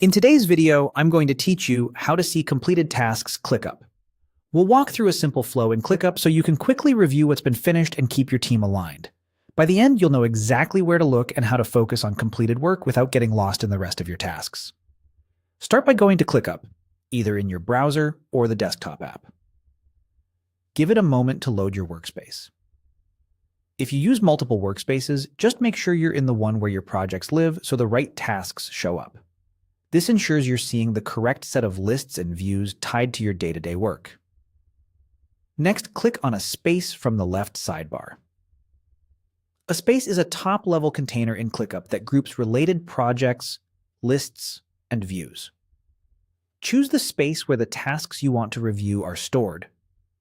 In today's video, I'm going to teach you how to see completed tasks ClickUp. We'll walk through a simple flow in ClickUp so you can quickly review what's been finished and keep your team aligned. By the end, you'll know exactly where to look and how to focus on completed work without getting lost in the rest of your tasks. Start by going to ClickUp, either in your browser or the desktop app. Give it a moment to load your workspace. If you use multiple workspaces, just make sure you're in the one where your projects live so the right tasks show up. This ensures you're seeing the correct set of lists and views tied to your day-to-day work. Next, click on a space from the left sidebar. A space is a top-level container in ClickUp that groups related projects, lists, and views. Choose the space where the tasks you want to review are stored.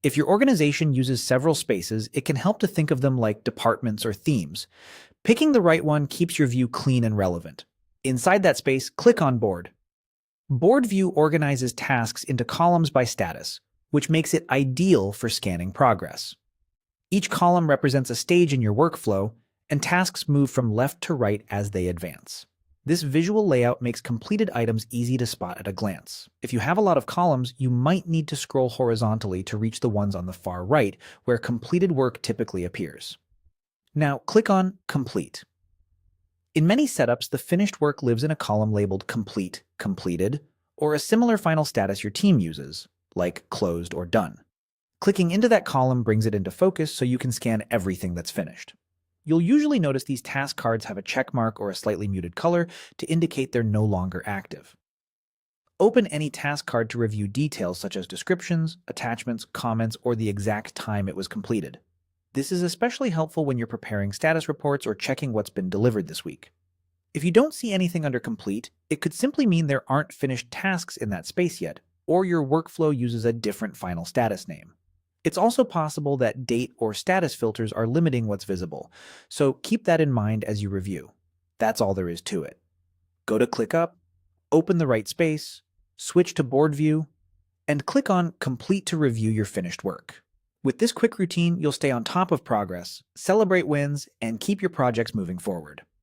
If your organization uses several spaces, it can help to think of them like departments or themes. Picking the right one keeps your view clean and relevant. Inside that space, click on Board. Board View organizes tasks into columns by status, which makes it ideal for scanning progress. Each column represents a stage in your workflow, and tasks move from left to right as they advance. This visual layout makes completed items easy to spot at a glance. If you have a lot of columns, you might need to scroll horizontally to reach the ones on the far right, where completed work typically appears. Now, click on Complete. In many setups, the finished work lives in a column labeled Complete, Completed, or a similar final status your team uses, like Closed or Done. Clicking into that column brings it into focus so you can scan everything that's finished. You'll usually notice these task cards have a check mark or a slightly muted color to indicate they're no longer active. Open any task card to review details such as descriptions, attachments, comments, or the exact time it was completed. This is especially helpful when you're preparing status reports or checking what's been delivered this week. If you don't see anything under Complete, it could simply mean there aren't finished tasks in that space yet, or your workflow uses a different final status name. It's also possible that date or status filters are limiting what's visible, so keep that in mind as you review. That's all there is to it. Go to ClickUp, open the right space, switch to Board View, and click on Complete to review your finished work. With this quick routine, you'll stay on top of progress, celebrate wins, and keep your projects moving forward.